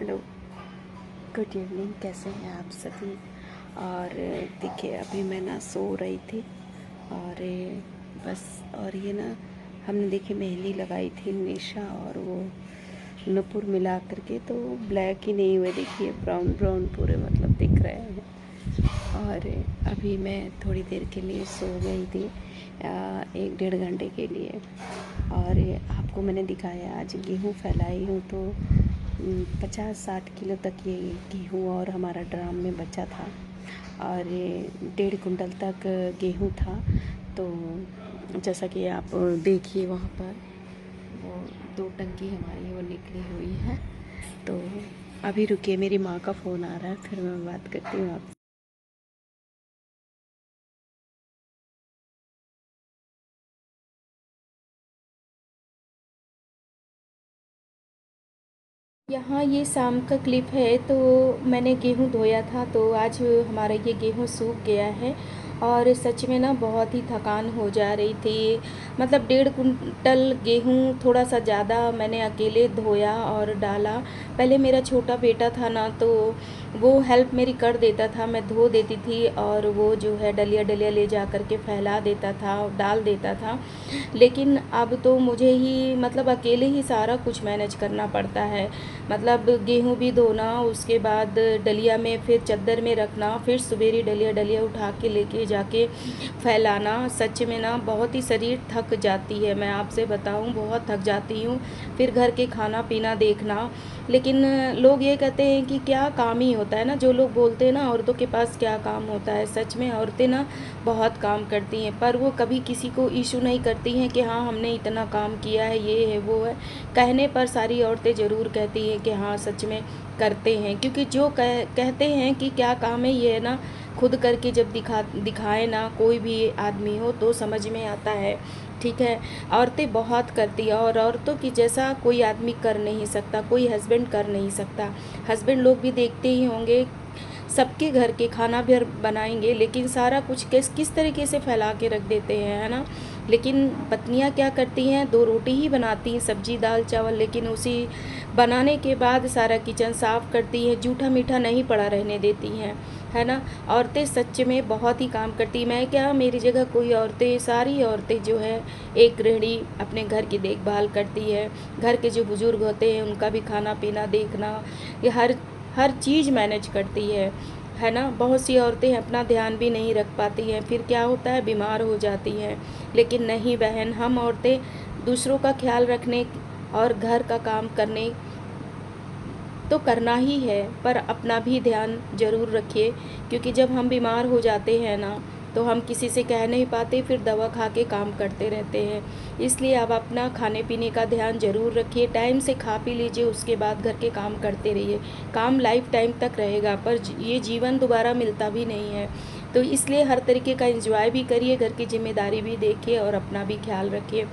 Hello, good evening. कैसे हैं आप सभी। और देखिए अभी मैं ना सो रही थी और बस और ये ना हमने देखी मेहंदी लगाई थी निशा और वो नुपुर मिला करके, तो ब्लैक ही नहीं हुए, देखिए ब्राउन ब्राउन पूरे मतलब दिख रहे हैं। और अभी मैं थोड़ी देर के लिए सो गई थी, 1-1.5 घंटे के लिए। और आपको मैंने दिखाया आज गेहूँ फैलाई हूँ, तो 50-60 किलो तक ये गेहूँ और हमारा ड्राम में बचा था और ये 1.5 कुंटल तक गेहूँ था। तो जैसा कि आप देखिए वहाँ पर वो 2 टंकी हमारी वो निकली हुई है। तो अभी रुकिए, मेरी माँ का फ़ोन आ रहा है, फिर मैं बात करती हूँ आपसे। यहाँ ये शाम का क्लिप है। तो मैंने गेहूँ धोया था, तो आज हमारा ये गेहूँ सूख गया है और सच में ना बहुत ही थकान हो जा रही थी। मतलब 1.5 कुंटल गेहूँ, थोड़ा सा ज़्यादा मैंने अकेले धोया और डाला। पहले मेरा छोटा बेटा था ना, तो वो हेल्प मेरी कर देता था, मैं धो देती थी और वो जो है डलिया डलिया ले जा कर के फैला देता था, डाल देता था। लेकिन अब तो मुझे ही मतलब अकेले ही सारा कुछ मैनेज करना पड़ता है। मतलब गेहूँ भी धोना, उसके बाद डलिया में फिर चद्दर में रखना, फिर सवेरे डलिया डलिया उठा के लेके जाके फैलाना। सच में ना बहुत ही शरीर थक जाती है, मैं आपसे बताऊं बहुत थक जाती हूँ। फिर घर के खाना पीना देखना। लेकिन लोग ये कहते हैं कि क्या काम ही होता है ना, जो लोग बोलते हैं ना औरतों के पास क्या काम होता है, सच में औरतें ना बहुत काम करती हैं, पर वो कभी किसी को इशू नहीं करती हैं कि हाँ हमने इतना काम किया है, ये है वो है। कहने पर सारी औरतें ज़रूर कहती हैं कि हाँ सच में करते हैं, क्योंकि जो कहते हैं कि क्या काम है, ये है ना खुद करके जब दिखाए ना कोई भी आदमी हो तो समझ में आता है। ठीक है, औरतें बहुत करती है और औरतों की जैसा कोई आदमी कर नहीं सकता, कोई हस्बैंड कर नहीं सकता। हस्बैंड लोग भी देखते ही होंगे, सबके घर के खाना भी बनाएंगे, लेकिन सारा कुछ किस किस तरीके से फैला के रख देते हैं, है ना। लेकिन पत्नियां क्या करती हैं, 2 रोटी ही बनाती हैं, सब्जी दाल चावल, लेकिन उसी बनाने के बाद सारा किचन साफ करती हैं, जूठा मीठा नहीं पड़ा रहने देती हैं, है ना। औरतें सच में बहुत ही काम करती, मैं क्या मेरी जगह कोई औरतें, सारी औरतें जो है एक गृहिणी अपने घर की देखभाल करती है। घर के जो बुजुर्ग होते हैं उनका भी खाना पीना देखना, ये हर हर चीज़ मैनेज करती है ना। बहुत सी औरतें अपना ध्यान भी नहीं रख पाती हैं, फिर क्या होता है बीमार हो जाती हैं। लेकिन नहीं बहन, हम औरतें दूसरों का ख्याल रखने और घर का काम करने तो करना ही है, पर अपना भी ध्यान ज़रूर रखिए, क्योंकि जब हम बीमार हो जाते हैं ना तो हम किसी से कह नहीं पाते, फिर दवा खा के काम करते रहते हैं। इसलिए आप अपना खाने पीने का ध्यान ज़रूर रखिए, टाइम से खा पी लीजिए, उसके बाद घर के काम करते रहिए। काम लाइफ टाइम तक रहेगा, पर ये जीवन दोबारा मिलता भी नहीं है। तो इसलिए हर तरीके का एंजॉय भी करिए, घर की जिम्मेदारी भी देखिए और अपना भी ख्याल रखिए।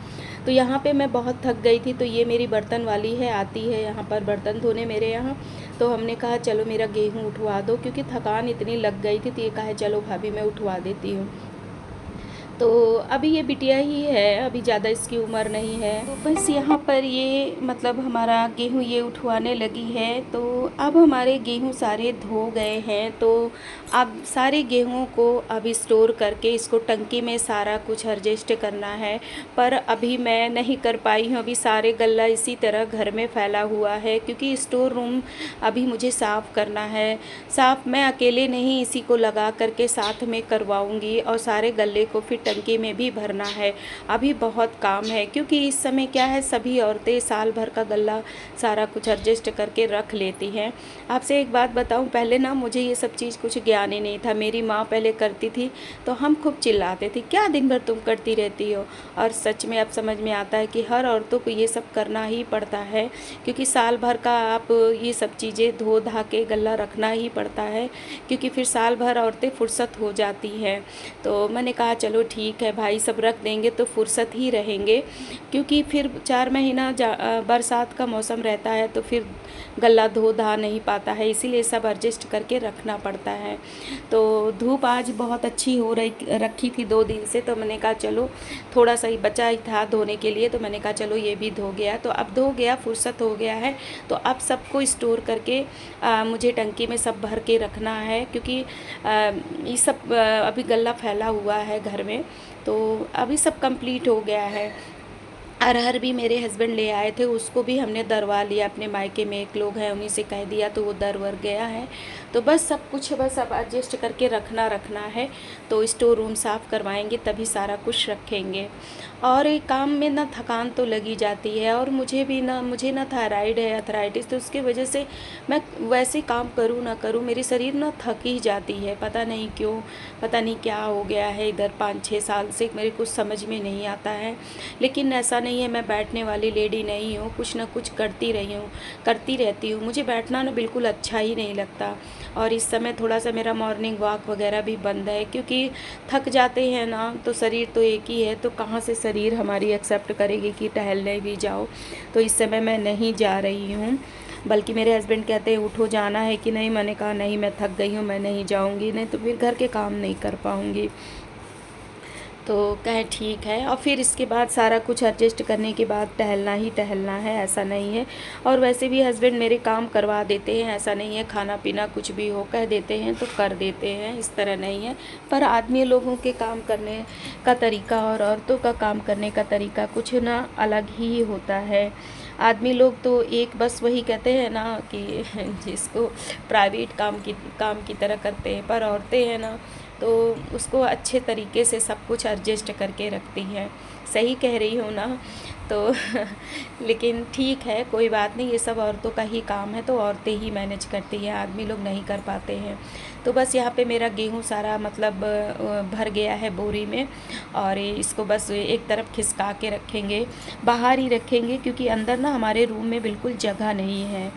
तो यहाँ पे मैं बहुत थक गई थी, तो ये मेरी बर्तन वाली है, आती है यहाँ पर बर्तन धोने मेरे यहाँ। तो हमने कहा चलो मेरा गेहूँ उठवा दो, क्योंकि थकान इतनी लग गई थी, तो ये कहा चलो भाभी मैं उठवा देती हूँ। तो अभी ये बिटिया ही है, अभी ज़्यादा इसकी उम्र नहीं है। तो बस यहाँ पर ये मतलब हमारा गेहूँ ये उठवाने लगी है। तो अब हमारे गेहूँ सारे धो गए हैं, तो अब सारे गेहूँ को अभी स्टोर करके इसको टंकी में सारा कुछ एडजस्ट करना है। पर अभी मैं नहीं कर पाई हूँ, अभी सारे गल्ला इसी तरह घर में फैला हुआ है, क्योंकि स्टोर रूम अभी मुझे साफ़ करना है। साफ़ मैं अकेले नहीं, इसी को लगा करके साथ में करवाऊँगी और सारे गल्ले को फिर टंकी में भी भरना है। अभी बहुत काम है, क्योंकि इस समय क्या है, सभी औरतें साल भर का गल्ला सारा कुछ एडजस्ट करके रख लेती हैं। आपसे एक बात बताऊं, पहले ना मुझे ये सब चीज़ कुछ ज्ञान ही नहीं था। मेरी माँ पहले करती थी तो हम खूब चिल्लाते थे, क्या दिन भर तुम करती रहती हो। और सच में अब समझ में आता है कि हर औरतों को ये सब करना ही पड़ता है, क्योंकि साल भर का आप ये सब चीज़ें धो धा के गल्ला रखना ही पड़ता है, क्योंकि फिर साल भर औरतें फुर्सत हो जाती हैं। तो मैंने कहा चलो ठीक है भाई, सब रख देंगे तो फुर्सत ही रहेंगे, क्योंकि फिर 4 महीना बरसात का मौसम रहता है तो फिर गल्ला धो धा नहीं पाता है, इसीलिए सब एडजस्ट करके रखना पड़ता है। तो धूप आज बहुत अच्छी हो रखी थी 2 दिन से, तो मैंने कहा चलो थोड़ा सा ही बचा ही था धोने के लिए, तो मैंने कहा चलो ये भी धो गया, तो अब धो गया, फुर्सत हो गया है। तो अब सबको स्टोर करके मुझे टंकी में सब भर के रखना है, क्योंकि ये सब अभी गल्ला फैला हुआ है घर में, तो अभी सब कंप्लीट हो गया है। अरहर भी मेरे हस्बैंड ले आए थे, उसको भी हमने दरवा लिया, अपने मायके में एक लोग हैं उन्हीं से कह दिया तो वो दरवर गया है। तो बस सब कुछ बस अब एडजस्ट करके रखना है। तो स्टोर रूम साफ़ करवाएंगे तभी सारा कुछ रखेंगे। और ये काम में ना थकान तो लगी जाती है, और मुझे ना थायराइड है, अर्थराइटिस, तो उसकी वजह से मैं वैसे काम करूँ ना करूँ मेरी शरीर ना थक ही जाती है, पता नहीं क्यों, पता नहीं क्या हो गया है इधर 5-6 साल से, मेरे कुछ समझ में नहीं आता है। लेकिन ऐसा नहीं है, मैं बैठने वाली लेडी नहीं हूँ, कुछ ना कुछ करती रहती हूँ। मुझे बैठना ना बिल्कुल अच्छा ही नहीं लगता, और इस समय थोड़ा सा मेरा मॉर्निंग वॉक वगैरह भी बंद है, क्योंकि थक जाते हैं ना, तो शरीर तो एक ही है, तो कहाँ से शरीर हमारी एक्सेप्ट करेगी कि टहलने भी जाओ। तो इस समय मैं नहीं जा रही हूँ, बल्कि मेरे हस्बैंड कहते हैं उठो, जाना है कि नहीं, मैंने कहा नहीं, मैं थक गई हूँ, मैं नहीं जाऊँगी, नहीं तो फिर घर के काम नहीं कर पाऊँगी। तो कहे ठीक है, और फिर इसके बाद सारा कुछ एडजस्ट करने के बाद टहलना ही टहलना है, ऐसा नहीं है। और वैसे भी हस्बैंड मेरे काम करवा देते हैं, ऐसा नहीं है, खाना पीना कुछ भी हो कह देते हैं तो कर देते हैं, इस तरह नहीं है। पर आदमी लोगों के काम करने का तरीका और औरतों का काम करने का तरीका कुछ ना अलग ही होता है। आदमी लोग तो एक बस वही कहते हैं ना कि जिसको प्राइवेट काम की तरह करते हैं, पर औरतें हैं ना तो उसको अच्छे तरीके से सब कुछ एडजस्ट करके रखती हैं। सही कह रही हूँ ना? तो लेकिन ठीक है, कोई बात नहीं, ये सब औरतों का ही काम है, तो औरतें ही मैनेज करती हैं, आदमी लोग नहीं कर पाते हैं। तो बस यहाँ पे मेरा गेहूँ सारा मतलब भर गया है बोरी में, और इसको बस एक तरफ खिसका के रखेंगे, बाहर ही रखेंगे, क्योंकि अंदर ना हमारे रूम में बिल्कुल जगह नहीं है।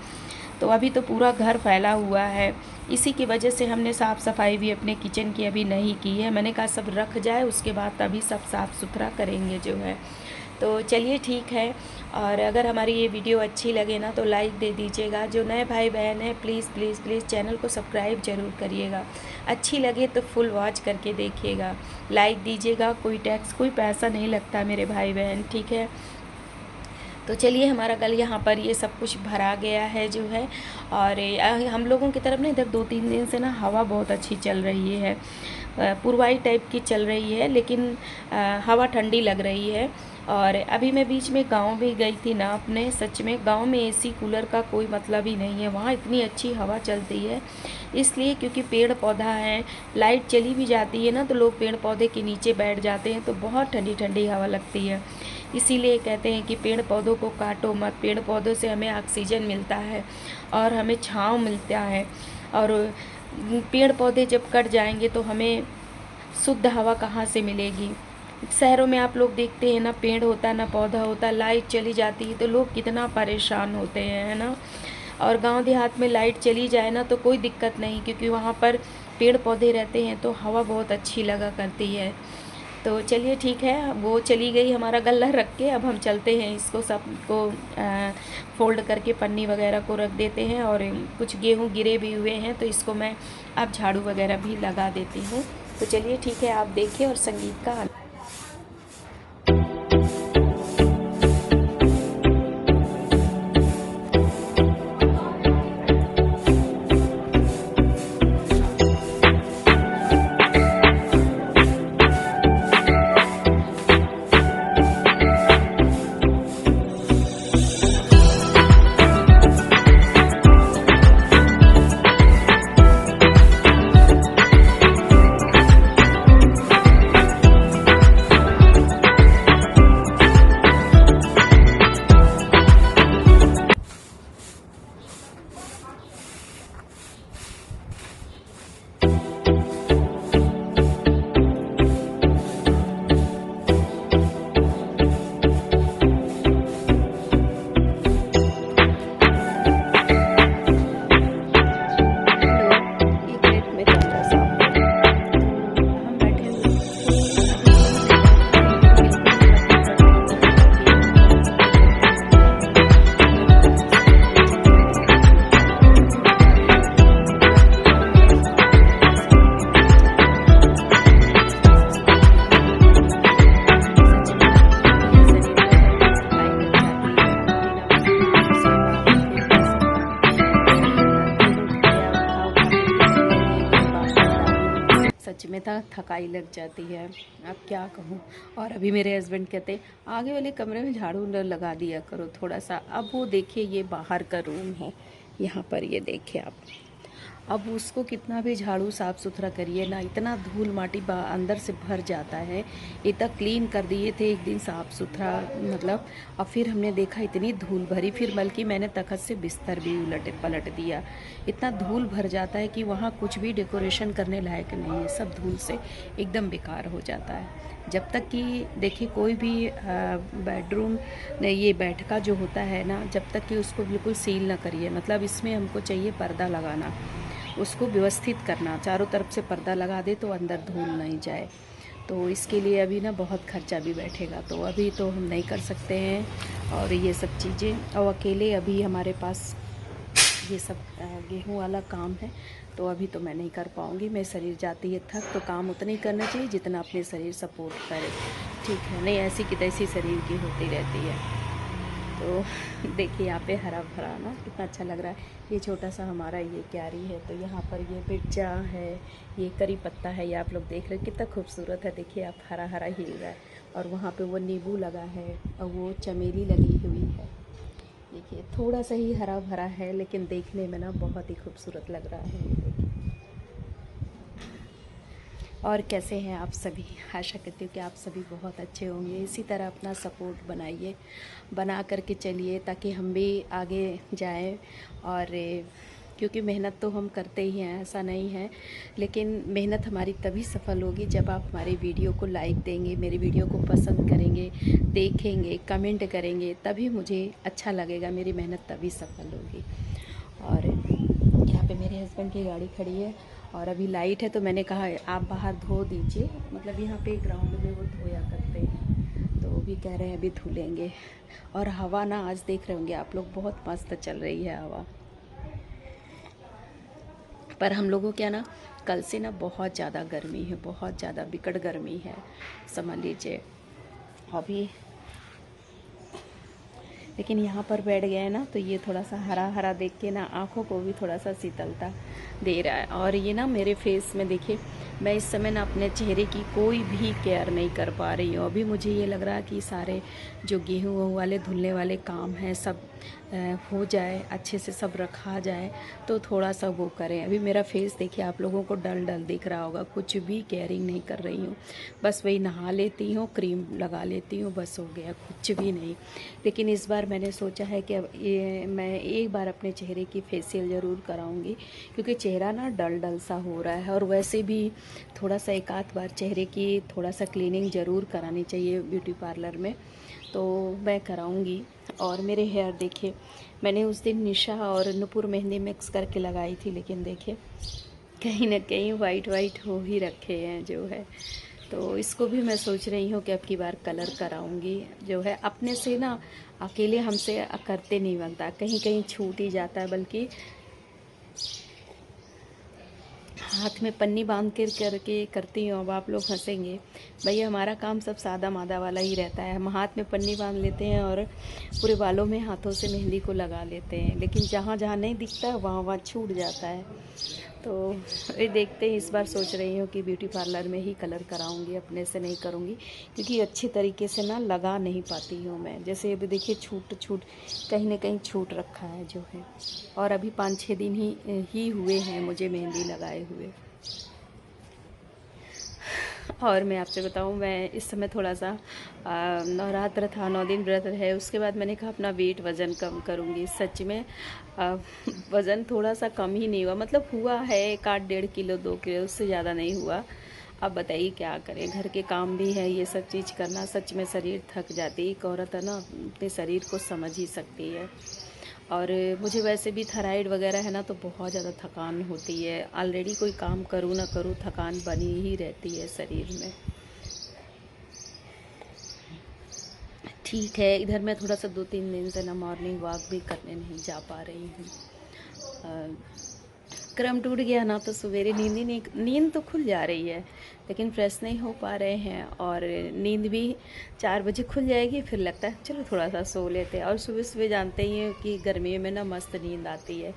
तो अभी तो पूरा घर फैला हुआ है, इसी की वजह से हमने साफ़ सफाई भी अपने किचन की अभी नहीं की है। मैंने कहा सब रख जाए, उसके बाद तभी सब साफ़ सुथरा करेंगे जो है। तो चलिए ठीक है, और अगर हमारी ये वीडियो अच्छी लगे ना तो लाइक दे दीजिएगा। जो नए भाई बहन हैं प्लीज़ प्लीज़ प्लीज़ चैनल को सब्सक्राइब ज़रूर करिएगा। अच्छी लगे तो फुल वॉच करके देखिएगा, लाइक दीजिएगा, कोई टैक्स कोई पैसा नहीं लगता मेरे भाई बहन, ठीक है। तो चलिए, हमारा कल यहाँ पर ये सब कुछ भरा गया है जो है। और हम लोगों की तरफ ना इधर 2-3 दिन से ना हवा बहुत अच्छी चल रही है, पुरवाई टाइप की चल रही है, लेकिन हवा ठंडी लग रही है। और अभी मैं बीच में गांव भी गई थी ना अपने, सच में गांव में एसी कूलर का कोई मतलब ही नहीं है, वहाँ इतनी अच्छी हवा चलती है। इसलिए क्योंकि पेड़ पौधा है, लाइट चली भी जाती है ना तो लोग पेड़ पौधे के नीचे बैठ जाते हैं, तो बहुत ठंडी ठंडी हवा लगती है। इसीलिए कहते हैं कि पेड़ पौधों को काटो मत, पेड़ पौधों से हमें ऑक्सीजन मिलता है और हमें छांव मिलता है, और पेड़ पौधे जब कट जाएंगे तो हमें शुद्ध हवा कहाँ से मिलेगी। शहरों में आप लोग देखते हैं ना, पेड़ होता ना पौधा होता, लाइट चली जाती है तो लोग कितना परेशान होते हैं, है ना। और गांव देहात में लाइट चली जाए ना तो कोई दिक्कत नहीं, क्योंकि वहाँ पर पेड़ पौधे रहते हैं तो हवा बहुत अच्छी लगा करती है। तो चलिए ठीक है, वो चली गई हमारा गल्ला रख के, अब हम चलते हैं, इसको सबको फोल्ड करके पन्नी वगैरह को रख देते हैं। और कुछ गेहूँ गिरे भी हुए हैं तो इसको मैं अब झाड़ू वगैरह भी लगा देती हूँ। तो चलिए ठीक है, आप देखिए और संगीत का अन्यथा थकाई लग जाती है। अब क्या कहूँ। और अभी मेरे हस्बैंड कहते आगे वाले कमरे में झाड़ू न लगा दिया करो थोड़ा सा। अब वो देखिए ये बाहर का रूम है, यहाँ पर ये देखिए आप, अब उसको कितना भी झाड़ू साफ़ सुथरा करिए ना, इतना धूल माटी अंदर से भर जाता है। इतना क्लीन कर दिए थे एक दिन साफ़ सुथरा मतलब, और फिर हमने देखा इतनी धूल भरी, फिर बल्कि मैंने तखत से बिस्तर भी उलट पलट दिया। इतना धूल भर जाता है कि वहाँ कुछ भी डेकोरेशन करने लायक नहीं है, सब धूल से एकदम बेकार हो जाता है। जब तक कि देखिए कोई भी बेडरूम ये बैठका जो होता है ना, जब तक कि उसको बिल्कुल सील ना करिए, मतलब इसमें हमको चाहिए पर्दा लगाना, उसको व्यवस्थित करना, चारों तरफ से पर्दा लगा दे तो अंदर धूल नहीं जाए। तो इसके लिए अभी ना बहुत खर्चा भी बैठेगा, तो अभी तो हम नहीं कर सकते हैं और ये सब चीज़ें। और अकेले अभी हमारे पास ये सब गेहूं वाला काम है, तो अभी तो मैं नहीं कर पाऊँगी। मैं शरीर जाती है थक, तो काम उतना ही करना चाहिए जितना अपने शरीर सपोर्ट करे, ठीक है, नहीं ऐसी की तैसी शरीर की होती रहती है। तो देखिए यहाँ पे हरा भरा ना कितना अच्छा लग रहा है। ये छोटा सा हमारा ये क्यारी है, तो यहाँ पर ये मिर्चा है, ये करी पत्ता है, ये आप लोग देख रहे हैं कितना खूबसूरत है। देखिए आप, हरा हरा हिल रहा है। और वहाँ पे वो नींबू लगा है और वो चमेली लगी हुई है। देखिए थोड़ा सा ही हरा भरा है, लेकिन देखने में ना बहुत ही खूबसूरत लग रहा है। ये देखिए। और कैसे हैं आप सभी? आशा करती हूँ कि आप सभी बहुत अच्छे होंगे। इसी तरह अपना सपोर्ट बनाइए, बना करके चलिए, ताकि हम भी आगे जाएं। और क्योंकि मेहनत तो हम करते ही हैं, ऐसा नहीं है, लेकिन मेहनत हमारी तभी सफल होगी जब आप हमारी वीडियो को लाइक देंगे, मेरी वीडियो को पसंद करेंगे, देखेंगे, कमेंट करेंगे, तभी मुझे अच्छा लगेगा, मेरी मेहनत तभी सफल होगी। और यहाँ पे मेरे हस्बैंड की गाड़ी खड़ी है और अभी लाइट है, तो मैंने कहा आप बाहर धो दीजिए, मतलब यहाँ पे ग्राउंड में वो धोया करते हैं, तो वो भी कह रहे हैं अभी धुलेंगे। और हवा ना आज देख रहे होंगे आप लोग, बहुत मस्त चल रही है हवा। पर हम लोगों क्या ना, कल से ना बहुत ज़्यादा गर्मी है, बहुत ज़्यादा बिकट गर्मी है, समझ लीजिए अभी। लेकिन यहाँ पर बैठ गए ना, तो ये थोड़ा सा हरा हरा देख के ना आँखों को भी थोड़ा सा शीतलता दे रहा है। और ये ना मेरे फेस में देखिए, मैं इस समय ना अपने चेहरे की कोई भी केयर नहीं कर पा रही हूँ। अभी मुझे ये लग रहा है कि सारे जो गेहूँ वाले धुलने वाले काम हैं सब हो जाए, अच्छे से सब रखा जाए, तो थोड़ा सा वो करें। अभी मेरा फेस देखिए, आप लोगों को डल डल दिख रहा होगा, कुछ भी केयरिंग नहीं कर रही हूँ, बस वही नहा लेती हूँ, क्रीम लगा लेती हूँ, बस हो गया, कुछ भी नहीं। लेकिन इस बार मैंने सोचा है कि अब ये मैं एक बार अपने चेहरे की फेशियल ज़रूर कराऊंगी, क्योंकि चेहरा ना डल डल सा हो रहा है। और वैसे भी थोड़ा सा एक आध बार चेहरे की थोड़ा सा क्लीनिंग ज़रूर करानी चाहिए ब्यूटी पार्लर में, तो मैं कराऊंगी। और मेरे हेयर देखिए, मैंने उस दिन निशा और नुपुर मेहंदी मिक्स करके लगाई थी, लेकिन देखिए कहीं ना कहीं वाइट वाइट हो ही रखे हैं जो है। तो इसको भी मैं सोच रही हूँ कि अब की बार कलर कराऊंगी जो है। अपने से ना अकेले हमसे करते नहीं बनता, कहीं कहीं छूट ही जाता है, बल्कि हाथ में पन्नी बांध कर करके करती हूँ। अब आप लोग हंसेंगे, भैया हमारा काम सब सादा मादा वाला ही रहता है, हम हाथ में पन्नी बांध लेते हैं और पूरे बालों में हाथों से मेहंदी को लगा लेते हैं, लेकिन जहाँ जहाँ नहीं दिखता है वहाँ वहाँ छूट जाता है। तो ये देखते हैं, इस बार सोच रही हूँ कि ब्यूटी पार्लर में ही कलर कराऊंगी, अपने से नहीं करूँगी, क्योंकि अच्छी तरीके से ना लगा नहीं पाती हूँ मैं। जैसे अभी देखिए छूट छूट कहीं ना कहीं छूट रखा है जो है। और अभी 5-6 दिन ही हुए हैं मुझे मेहंदी लगाए हुए। और मैं आपसे बताऊं, मैं इस समय थोड़ा सा नवरात्र था, 9 दिन व्रत है, उसके बाद मैंने कहा अपना वेट वज़न कम करूंगी। सच में वज़न थोड़ा सा कम ही नहीं हुआ, मतलब हुआ है 1-1.5 किलो 2 किलो, उससे ज़्यादा नहीं हुआ। अब बताइए क्या करें, घर के काम भी है, ये सब चीज़ करना, सच में शरीर थक जाती है। एक औरत है ना, अपने शरीर को समझ ही सकती है। और मुझे वैसे भी थायराइड वगैरह है ना, तो बहुत ज़्यादा थकान होती है। ऑलरेडी कोई काम करूँ ना करूँ, थकान बनी ही रहती है शरीर में। ठीक है, इधर मैं थोड़ा सा 2-3 दिन से ना मॉर्निंग वॉक भी करने नहीं जा पा रही हूँ। क्रम टूट गया ना, तो सवेरे नींद ही नहीं, नींद तो खुल जा रही है लेकिन फ्रेश नहीं हो पा रहे हैं। और नींद भी 4 बजे खुल जाएगी, फिर लगता है चलो थोड़ा सा सो लेते हैं। और सुबह सुबह जानते ही हैं कि गर्मी में ना मस्त नींद आती है,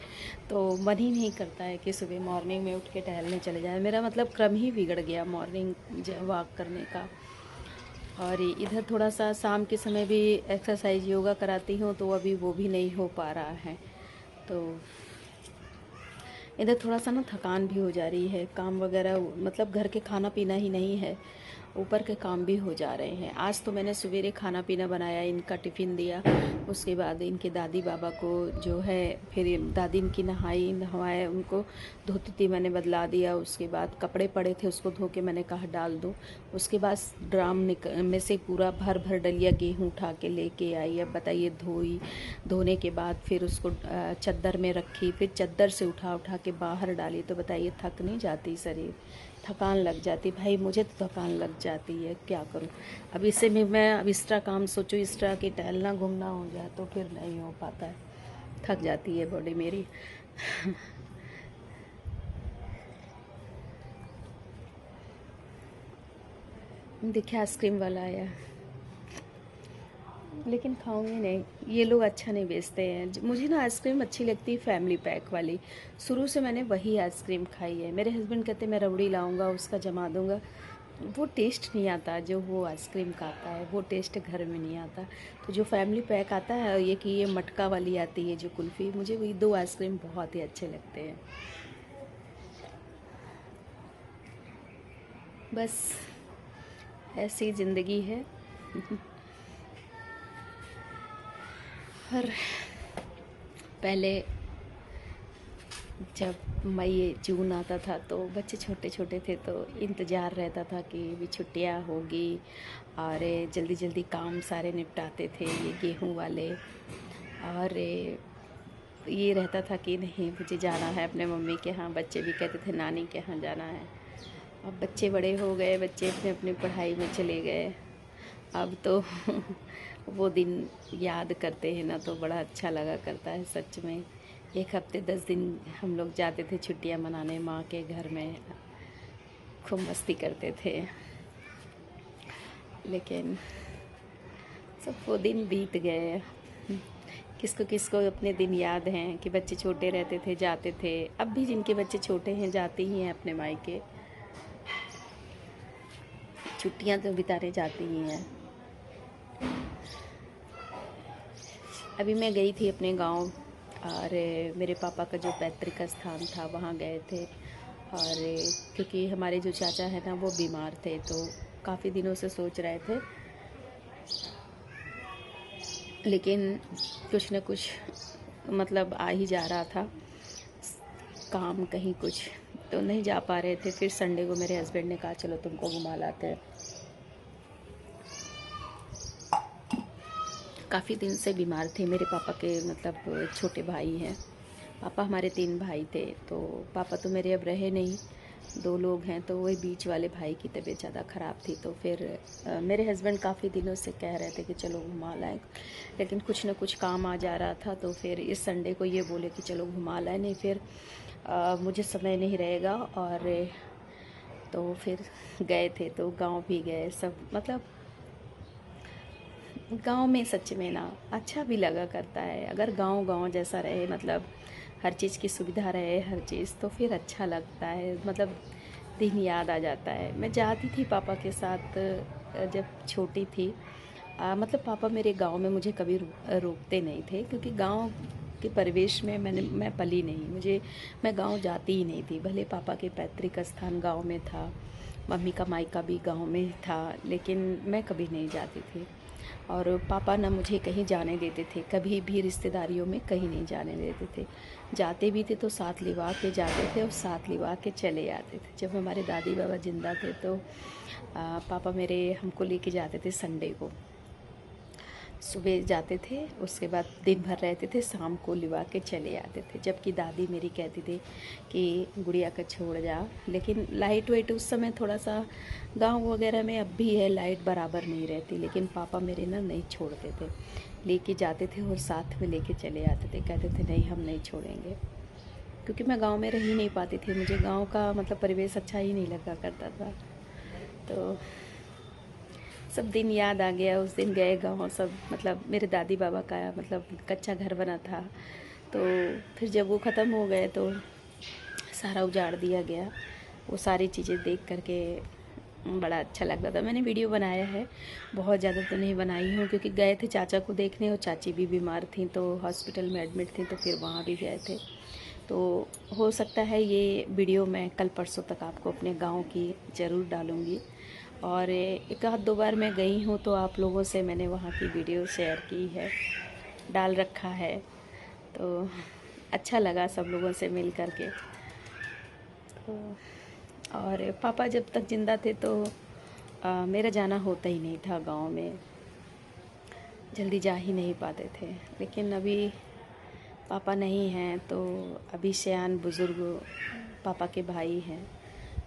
तो मन ही नहीं करता है कि सुबह मॉर्निंग में उठ के टहलने चले जाए। मेरा मतलब क्रम ही बिगड़ गया मॉर्निंग वॉक करने का। और इधर थोड़ा सा शाम के समय भी एक्सरसाइज योगा कराती हूँ, तो अभी वो भी नहीं हो पा रहा है। तो इधर थोड़ा सा ना थकान भी हो जा रही है, काम वगैरह मतलब घर के खाना पीना ही नहीं है, ऊपर के काम भी हो जा रहे हैं। आज तो मैंने सवेरे खाना पीना बनाया, इनका टिफ़िन दिया, उसके बाद इनके दादी बाबा को जो है, फिर दादी इनकी नहवाए, उनको धोती थी मैंने बदला दिया। उसके बाद कपड़े पड़े थे उसको धो के मैंने कहा डाल दूँ। उसके बाद ड्राम में से पूरा भर भर डलिया गेहूँ उठा के लेके आई। अब बताइए, धोने के बाद फिर उसको चद्दर में रखी, फिर चद्दर से उठा उठा के बाहर डाली। तो बताइए थक नहीं जाती शरीर? थकान लग जाती भाई, मुझे तो थकान लग जाती है, क्या करूं। अब इससे में मैं अब एक्स्ट्रा काम सोचो, एक्स्ट्रा कि टहलना घूमना हो जाए तो फिर नहीं हो पाता है, थक जाती है बॉडी मेरी। देखिए आइसक्रीम वाला आया, लेकिन खाऊंगी नहीं, ये लोग अच्छा नहीं बेचते हैं। मुझे ना आइसक्रीम अच्छी लगती है फैमिली पैक वाली, शुरू से मैंने वही आइसक्रीम खाई है। मेरे हस्बैंड कहते मैं रबड़ी लाऊंगा, उसका जमा दूंगा, वो टेस्ट नहीं आता जो वो आइसक्रीम का आता है, वो टेस्ट घर में नहीं आता। तो जो फैमिली पैक आता है, ये कि ये मटका वाली आती है जो कुल्फ़ी, मुझे वही 2 आइसक्रीम बहुत ही अच्छे लगते हैं। बस ऐसी ज़िंदगी है। और पहले जब मई जून आता था तो बच्चे छोटे छोटे थे, तो इंतज़ार रहता था कि भी छुट्टियां होगी, और जल्दी जल्दी काम सारे निपटाते थे ये गेहूं वाले। और ये रहता था कि नहीं मुझे जाना है अपने मम्मी के यहाँ, बच्चे भी कहते थे नानी के यहाँ जाना है। अब बच्चे बड़े हो गए, बच्चे अपने अपनी पढ़ाई में चले गए। अब तो वो दिन याद करते हैं ना तो बड़ा अच्छा लगा करता है सच में। 1 हफ्ते 10 दिन हम लोग जाते थे छुट्टियां मनाने माँ के घर में, खूब मस्ती करते थे। लेकिन सब वो दिन बीत गए। किसको किसको अपने दिन याद हैं कि बच्चे छोटे रहते थे जाते थे। अब भी जिनके बच्चे छोटे हैं जाते ही हैं अपने मायके, छुट्टियां तो बिताने जाती ही हैं। अभी मैं गई थी अपने गांव, और मेरे पापा का जो पैतृक स्थान था वहाँ गए थे। और क्योंकि हमारे जो चाचा हैं ना वो बीमार थे, तो काफ़ी दिनों से सोच रहे थे, लेकिन कुछ न कुछ मतलब आ ही जा रहा था काम, कहीं कुछ तो नहीं जा पा रहे थे। फिर संडे को मेरे हस्बैंड ने कहा चलो तुमको घुमा लाते हैं। काफ़ी दिन से बीमार थे मेरे पापा के, मतलब छोटे भाई हैं। पापा हमारे 3 भाई थे, तो पापा तो मेरे अब रहे नहीं, 2 लोग हैं, तो वही बीच वाले भाई की तबीयत ज़्यादा ख़राब थी। तो फिर मेरे हस्बैंड काफ़ी दिनों से कह रहे थे कि चलो घुमा लाएं, लेकिन कुछ न कुछ काम आ जा रहा था। तो फिर इस संडे को ये बोले कि चलो घुमा लाएं, नहीं फिर मुझे समय नहीं रहेगा। और तो फिर गए थे, तो गांव भी गए सब, मतलब गांव में सच में ना अच्छा भी लगा करता है। अगर गांव गांव जैसा रहे, मतलब हर चीज़ की सुविधा रहे, हर चीज़, तो फिर अच्छा लगता है, मतलब दिन याद आ जाता है। मैं जाती थी पापा के साथ जब छोटी थी। मतलब पापा मेरे गांव में मुझे कभी रोकते नहीं थे, क्योंकि गांव के परिवेश में मैं पली नहीं, मैं गांव जाती ही नहीं थी। भले पापा के पैतृक स्थान गांव में था, मम्मी का मायका भी गांव में था, लेकिन मैं कभी नहीं जाती थी। और पापा ना मुझे कहीं जाने देते थे, कभी भी रिश्तेदारियों में कहीं नहीं जाने देते थे। जाते भी थे तो साथ लिवा के जाते थे और साथ लिवा के चले आते थे। जब हमारे दादी बाबा ज़िंदा थे तो पापा मेरे हमको लेके जाते थे संडे को, सुबह जाते थे, उसके बाद दिन भर रहते थे, शाम को लिवा के चले आते थे। जबकि दादी मेरी कहती थी कि गुड़िया का छोड़ जा। लेकिन लाइट वाइट उस समय थोड़ा सा गांव वगैरह में अब भी है, लाइट बराबर नहीं रहती, लेकिन पापा मेरे ना नहीं छोड़ते थे, लेके जाते थे और साथ में लेके चले आते थे, कहते थे नहीं हम नहीं छोड़ेंगे। क्योंकि मैं गांव में रह ही नहीं पाती थी, मुझे गांव का मतलब परिवेश अच्छा ही नहीं लगा करता था। तो सब दिन याद आ गया, उस दिन गए गांव, सब मतलब मेरे दादी बाबा का मतलब कच्चा घर बना था, तो फिर जब वो ख़त्म हो गए तो सारा उजाड़ दिया गया। वो सारी चीज़ें देख करके बड़ा अच्छा लगता था। मैंने वीडियो बनाया है, बहुत ज़्यादा तो नहीं बनाई हूँ, क्योंकि गए थे चाचा को देखने और चाची भी बीमार थी, तो हॉस्पिटल में एडमिट थी, तो फिर वहाँ भी गए थे। तो हो सकता है ये वीडियो मैं कल परसों तक आपको अपने गांव की ज़रूर डालूँगी। और एक आध दो बार मैं गई हूँ तो आप लोगों से मैंने वहाँ की वीडियो शेयर की है, डाल रखा है, तो अच्छा लगा सब लोगों से मिल कर के। तो और पापा जब तक ज़िंदा थे तो मेरा जाना होता ही नहीं था गांव में, जल्दी जा ही नहीं पाते थे। लेकिन अभी पापा नहीं हैं, तो अभी सयान बुज़ुर्ग पापा के भाई हैं,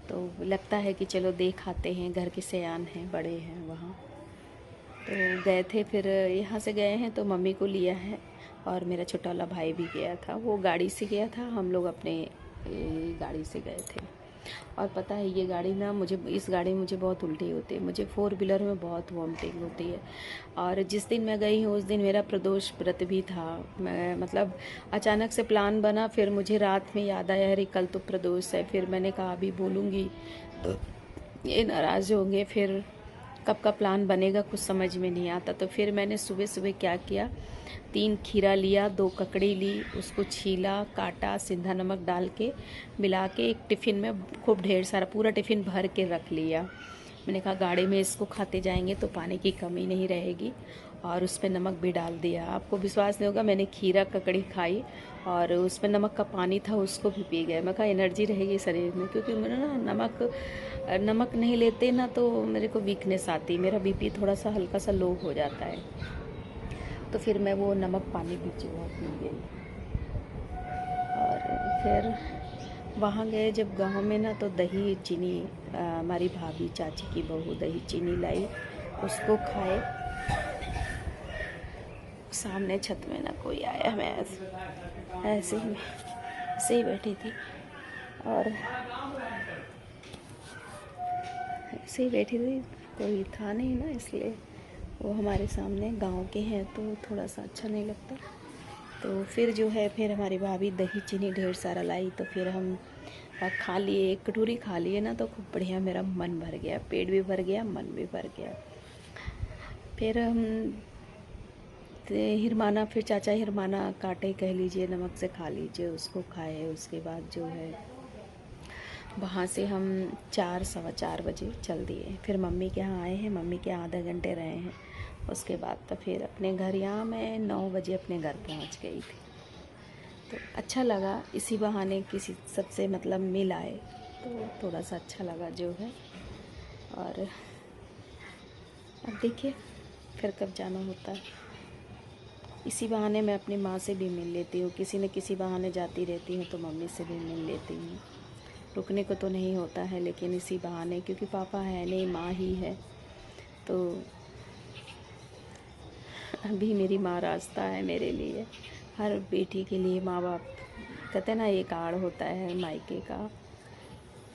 तो लगता है कि चलो देख आते हैं, घर के सयान हैं, बड़े हैं वहाँ। तो गए थे, फिर यहाँ से गए हैं तो मम्मी को लिया है, और मेरा छोटा वाला भाई भी गया था, वो गाड़ी से गया था, हम लोग अपने गाड़ी से गए थे। और पता है ये गाड़ी ना, मुझे इस गाड़ी में मुझे बहुत उल्टी होती है, मुझे 4 व्हीलर में बहुत वॉमिटिंग होती है। और जिस दिन मैं गई हूँ उस दिन मेरा प्रदोष व्रत भी था। मैं मतलब अचानक से प्लान बना, फिर मुझे रात में याद आया अरे कल तो प्रदोष है, फिर मैंने कहा अभी बोलूँगी तो ये नाराज़ होंगे, फिर कब का प्लान बनेगा कुछ समझ में नहीं आता। तो फिर मैंने सुबह सुबह क्या किया, 3 खीरा लिया, 2 ककड़ी ली, उसको छीला, काटा, सिंधा नमक डाल के मिला के एक टिफ़िन में खूब ढेर सारा पूरा टिफ़िन भर के रख लिया। मैंने कहा गाड़ी में इसको खाते जाएंगे तो पानी की कमी नहीं रहेगी, और उस पर नमक भी डाल दिया। आपको विश्वास नहीं होगा, मैंने खीरा ककड़ी खाई और उसमें नमक का पानी था उसको भी पी गए। मैं कहा एनर्जी रहेगी शरीर में, क्योंकि मैंने ना नमक नहीं लेते ना तो मेरे को वीकनेस आती, मेरा बीपी थोड़ा सा हल्का सा लो हो जाता है। तो फिर मैं वो नमक पानी भी पी गई। और फिर वहाँ गए जब गांव में ना, तो दही चीनी हमारी भाभी चाची की बहू दही चीनी लाई, उसको खाए। सामने छत में ना कोई आया, मैं ऐसे ही बैठी थी, और ऐसे ही बैठी थी, कोई था नहीं ना, इसलिए वो हमारे सामने गांव के हैं तो थोड़ा सा अच्छा नहीं लगता। तो फिर जो है, फिर हमारी भाभी दही चीनी ढेर सारा लाई, तो फिर हम खा लिए, एक कटोरी खा लिए ना, तो खूब बढ़िया मेरा मन भर गया, पेट भी भर गया, मन भी भर गया। फिर हम हिरमाना, फिर चाचा हिरमाना काटे, कह लीजिए, नमक से खा लीजिए, उसको खाए। उसके बाद जो है वहाँ से हम 4 सवा 4 बजे चल दिए, फिर मम्मी के यहाँ आए हैं, मम्मी के यहाँ आधा घंटे रहे हैं। उसके बाद तो फिर अपने घर, यहाँ मैं 9 बजे अपने घर पहुँच गई थी। तो अच्छा लगा, इसी बहाने किसी सबसे मतलब मिल आए, तो थोड़ा सा अच्छा लगा जो है। और अब देखिए फिर कब जाना होता है। इसी बहाने मैं अपनी माँ से भी मिल लेती हूँ, किसी न किसी बहाने जाती रहती हूँ, तो मम्मी से भी मिल लेती हूँ। रुकने को तो नहीं होता है, लेकिन इसी बहाने, क्योंकि पापा है नहीं, माँ ही है, तो अभी मेरी माँ रास्ता है मेरे लिए। हर बेटी के लिए माँ बाप, कहते हैं ना, एक आड़ होता है मायके का।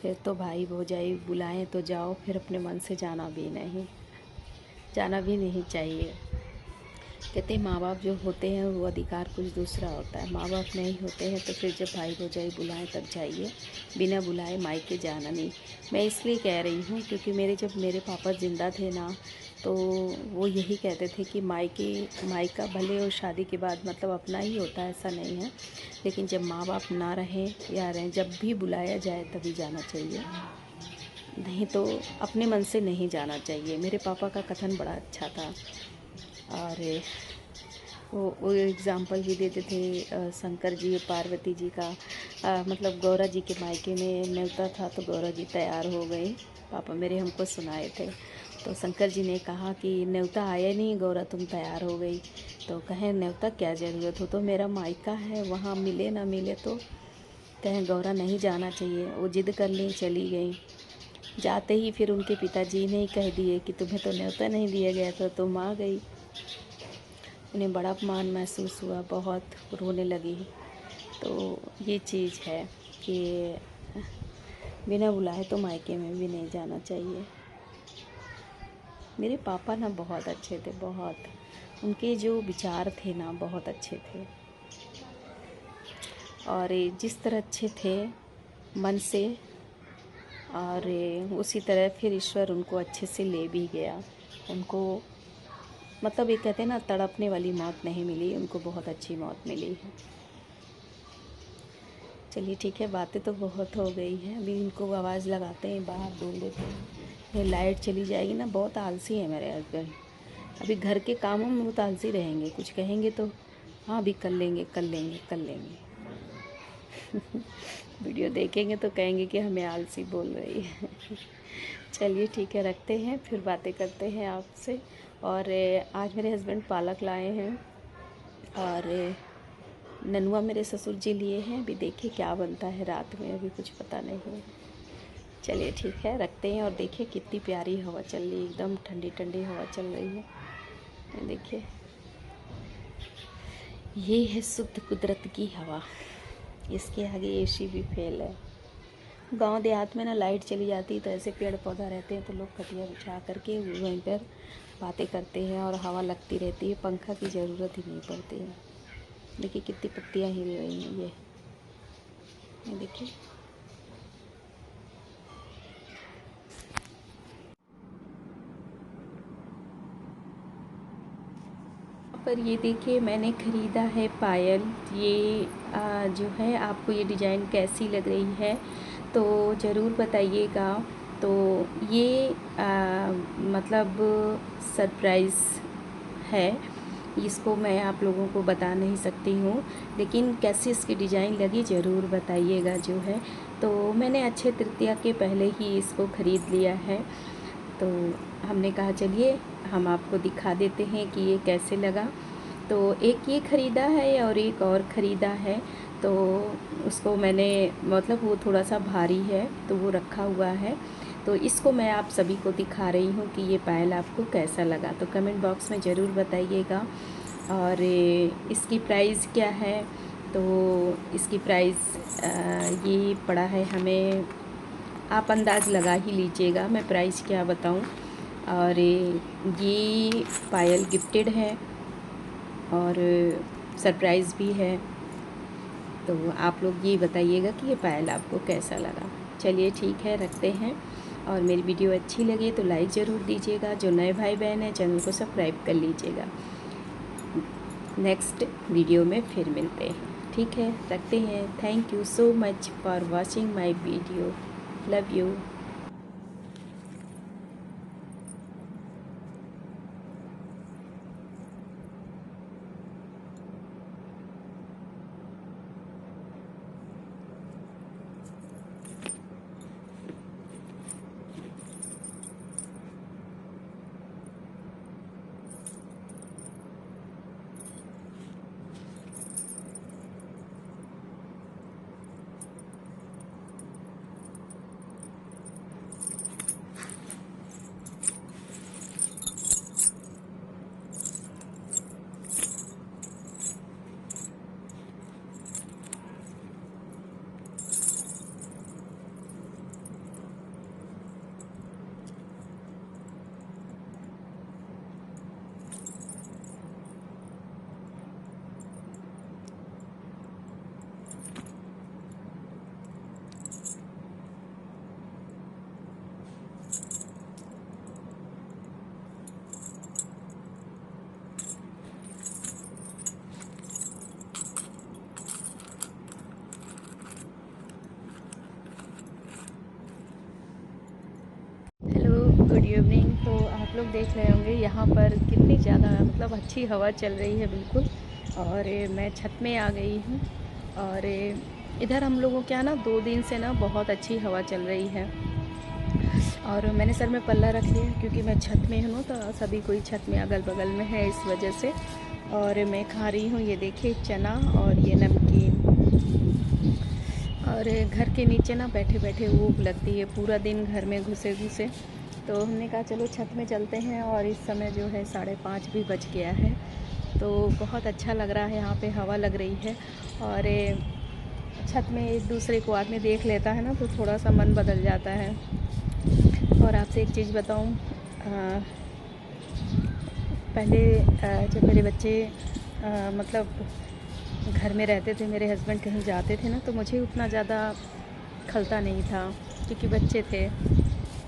फिर तो भाई भौजाई बुलाएं तो जाओ, फिर अपने मन से जाना भी नहीं चाहिए। कहते हैं माँ बाप जो होते हैं वो अधिकार कुछ दूसरा होता है, माँ बाप नहीं होते हैं तो फिर जब भाई भौजाई बुलाएं तब जाइए, बिना बुलाए मायके जाना नहीं। मैं इसलिए कह रही हूँ क्योंकि जब मेरे पापा ज़िंदा थे ना, तो वो यही कहते थे कि मायका भले और शादी के बाद मतलब अपना ही होता है, ऐसा नहीं है, लेकिन जब माँ बाप ना रहें या रहें, जब भी बुलाया जाए तभी जाना चाहिए, नहीं तो अपने मन से नहीं जाना चाहिए। मेरे पापा का कथन बड़ा अच्छा था, और वो एग्ज़ाम्पल भी देते थे, शंकर जी और पार्वती जी का, मतलब गौरा जी के मायके में न्योता था तो गौरा जी तैयार हो गई, पापा मेरे हमको सुनाए थे। तो शंकर जी ने कहा कि न्योता आया नहीं, गौरा तुम तैयार हो गई। तो कहें न्योता क्या ज़रूरत हो, तो मेरा मायका है, वहाँ मिले ना मिले तो। कहें गौरा नहीं जाना चाहिए, वो जिद कर ली, चली गई। जाते ही फिर उनके पिताजी ने कह दिए कि तुम्हें तो न्योता नहीं दिया गया था, तुम आ गई। उन्हें बड़ा अपमान महसूस हुआ, बहुत रोने लगी। तो ये चीज़ है कि बिना बुलाए तो मायके में भी नहीं जाना चाहिए। मेरे पापा ना बहुत अच्छे थे, बहुत। उनके जो विचार थे ना बहुत अच्छे थे, और जिस तरह अच्छे थे मन से, और उसी तरह फिर ईश्वर उनको अच्छे से ले भी गया। उनको मतलब ये कहते हैं ना, तड़पने वाली मौत नहीं मिली, उनको बहुत अच्छी मौत मिली है। चलिए ठीक है, बातें तो बहुत हो गई हैं। अभी इनको आवाज़ लगाते हैं, बाहर बोल देते हैं। ये लाइट चली जाएगी ना, बहुत आलसी है मेरे हस्बैंड। अभी घर के कामों में बहुत आलसी रहेंगे, कुछ कहेंगे तो हाँ अभी कर लेंगे कर लेंगे कर लेंगे। वीडियो देखेंगे तो कहेंगे कि हमें आलसी बोल रही है। चलिए ठीक है, रखते हैं, फिर बातें करते हैं आपसे। और आज मेरे हस्बैंड पालक लाए हैं, और ननुआ मेरे ससुर जी लिए हैं। अभी देखिए क्या बनता है रात में, अभी कुछ पता नहीं है। चलिए ठीक है, रखते हैं। और देखिए कितनी प्यारी हवा चल रही है, एकदम ठंडी ठंडी हवा चल रही है। ये देखिए, ये है शुद्ध कुदरत की हवा, इसके आगे एसी भी फेल है। गांव देहात में ना लाइट चली जाती तो ऐसे पेड़ पौधा रहते हैं तो लोग खटिया बिछा करके वहीं पर बातें करते हैं और हवा लगती रहती है, पंखा की ज़रूरत ही नहीं पड़ती है। देखिए कितनी पत्तियां हिल रही हैं, ये देखिए। पर ये देखिए मैंने ख़रीदा है पायल। ये जो है, आपको ये डिज़ाइन कैसी लग रही है तो ज़रूर बताइएगा। तो ये मतलब सरप्राइज़ है, इसको मैं आप लोगों को बता नहीं सकती हूँ, लेकिन कैसी इसकी डिज़ाइन लगी ज़रूर बताइएगा जो है। तो मैंने अक्षय तृतीया के पहले ही इसको ख़रीद लिया है, तो हमने कहा चलिए हम आपको दिखा देते हैं कि ये कैसे लगा। तो एक ये ख़रीदा है और एक और ख़रीदा है, तो उसको मैंने मतलब वो थोड़ा सा भारी है तो वो रखा हुआ है। तो इसको मैं आप सभी को दिखा रही हूँ कि ये पायल आपको कैसा लगा, तो कमेंट बॉक्स में ज़रूर बताइएगा। और इसकी प्राइस क्या है, तो इसकी प्राइस ये पड़ा है हमें, आप अंदाज़ लगा ही लीजिएगा, मैं प्राइस क्या बताऊं। और ये पायल गिफ्टेड है और सरप्राइज़ भी है, तो आप लोग ये बताइएगा कि ये पायल आपको कैसा लगा। चलिए ठीक है, रखते हैं। और मेरी वीडियो अच्छी लगे तो लाइक ज़रूर दीजिएगा, जो नए भाई बहन हैं चैनल को सब्सक्राइब कर लीजिएगा। नेक्स्ट वीडियो में फिर मिलते हैं, ठीक है, रखते हैं। Thank you so much for watching my video, love you. Good evening. तो आप लोग देख रहे होंगे यहाँ पर कितनी ज़्यादा मतलब अच्छी हवा चल रही है बिल्कुल। और मैं छत में आ गई हूँ, और इधर हम लोगों के यहाँ ना 2 दिन से ना बहुत अच्छी हवा चल रही है। और मैंने सर में पल्ला रख लिया क्योंकि मैं छत में हूँ, तो सभी कोई छत में अगल बगल में है इस वजह से। और मैं खा रही हूँ, ये देखिए, चना और ये नमकीन। और घर के नीचे ना बैठे बैठे ऊब लगती है, पूरा दिन घर में घुसे घुसे। तो हमने कहा चलो छत में चलते हैं, और इस समय जो है 5:30 भी बज गया है। तो बहुत अच्छा लग रहा है, यहाँ पे हवा लग रही है। और छत में एक दूसरे को आदमी देख लेता है ना, तो थोड़ा सा मन बदल जाता है। और आपसे एक चीज़ बताऊं, पहले जब मेरे बच्चे मतलब घर में रहते थे, मेरे हस्बैंड कहीं जाते थे ना, तो मुझे उतना ज़्यादा खलता नहीं था क्योंकि बच्चे थे।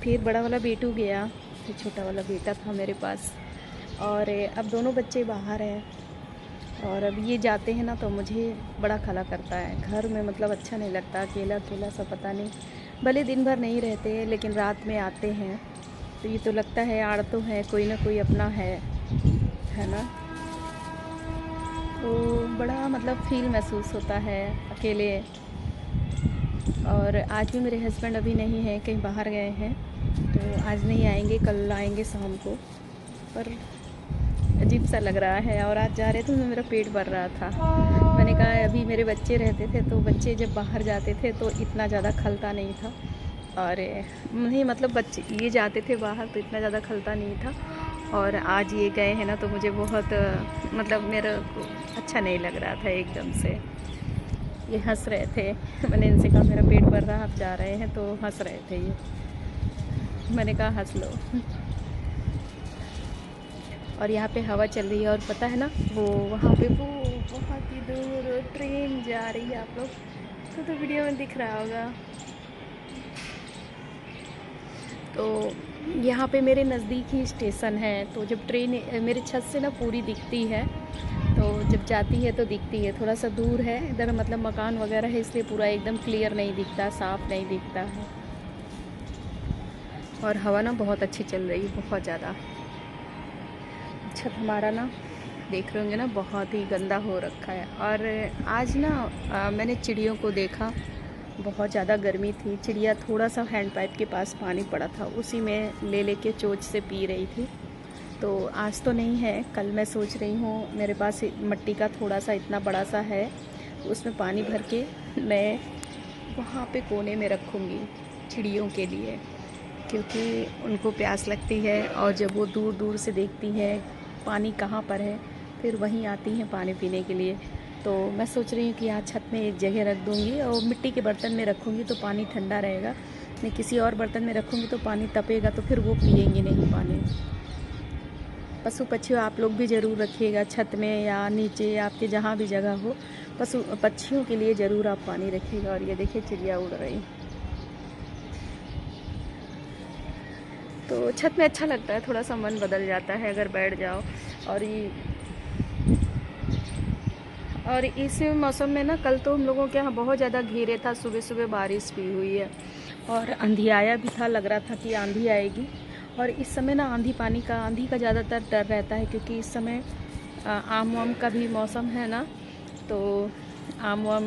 फिर बड़ा वाला बेटू गया, फिर छोटा वाला बेटा था मेरे पास, और अब दोनों बच्चे बाहर हैं। और अब ये जाते हैं ना, तो मुझे बड़ा खला करता है घर में, मतलब अच्छा नहीं लगता, अकेला अकेला सा, पता नहीं। भले दिन भर नहीं रहते लेकिन रात में आते हैं, तो ये तो लगता है आड़ तो है, कोई ना कोई अपना है ना। तो बड़ा मतलब फील महसूस होता है अकेले। और आज भी मेरे हस्बैंड अभी नहीं हैं, कहीं बाहर गए हैं, तो आज नहीं आएंगे, कल आएंगे शाम को। पर अजीब सा लग रहा है। और आज जा रहे थे तो मेरा पेट भर रहा था। मैंने कहा अभी मेरे बच्चे रहते थे तो बच्चे जब बाहर जाते थे तो इतना ज़्यादा खलता नहीं था, और नहीं मतलब बच्चे ये जाते थे बाहर तो इतना ज़्यादा खलता नहीं था। और आज ये गए हैं ना, तो मुझे बहुत मतलब मेरा को अच्छा नहीं लग रहा था एकदम से। ये हंस रहे थे, मैंने इनसे कहा मेरा पेट भर रहा, आप जा रहे हैं, तो हंस रहे थे ये। मैंने कहा हंस लो। और यहाँ पे हवा चल रही है, और पता है ना वो वहाँ पे वो बहुत ही दूर ट्रेन जा रही है, आप लोग तो वीडियो में दिख रहा होगा। तो यहाँ पे मेरे नज़दीक ही स्टेशन है, तो जब ट्रेन मेरे छत से ना पूरी दिखती है, तो जब जाती है तो दिखती है। थोड़ा सा दूर है इधर, मतलब मकान वगैरह है, इसलिए पूरा एकदम क्लियर नहीं दिखता, साफ़ नहीं दिखता है। और हवा ना बहुत अच्छी चल रही है, बहुत ज़्यादा। छत हमारा ना देख रहे होंगे ना, बहुत ही गंदा हो रखा है। और आज ना मैंने चिड़ियों को देखा, बहुत ज़्यादा गर्मी थी। चिड़िया थोड़ा सा हैंड पाइप के पास पानी पड़ा था, उसी में ले लेके चोंच से पी रही थी। तो आज तो नहीं है, कल मैं सोच रही हूँ, मेरे पास मिट्टी का थोड़ा सा इतना बड़ा सा है, उसमें पानी भर के मैं वहाँ पे कोने में रखूँगी चिड़ियों के लिए, क्योंकि उनको प्यास लगती है। और जब वो दूर दूर से देखती हैं पानी कहाँ पर है, फिर वहीं आती हैं पानी पीने के लिए। तो मैं सोच रही हूँ कि यहाँ छत में एक जगह रख दूँगी, और मिट्टी के बर्तन में रखूँगी तो पानी ठंडा रहेगा। मैं किसी और बर्तन में रखूँगी तो पानी तपेगा, तो फिर वो पिएंगी नहीं पानी। पशु पक्षियों आप लोग भी ज़रूर रखिएगा, छत में या नीचे, आपके जहाँ भी जगह हो, पशु पक्षियों के लिए ज़रूर आप पानी रखिएगा। और ये देखिए चिड़िया उड़ रही, तो छत में अच्छा लगता है, थोड़ा सा मन बदल जाता है अगर बैठ जाओ। और इस मौसम में ना, कल तो हम लोगों के यहाँ बहुत ज़्यादा घेरे था, सुबह सुबह बारिश भी हुई है, और आंधी आया भी था, लग रहा था कि आंधी आएगी। और इस समय ना आंधी का ज़्यादातर डर रहता है, क्योंकि इस समय आम वाम का भी मौसम है ना, तो आम वाम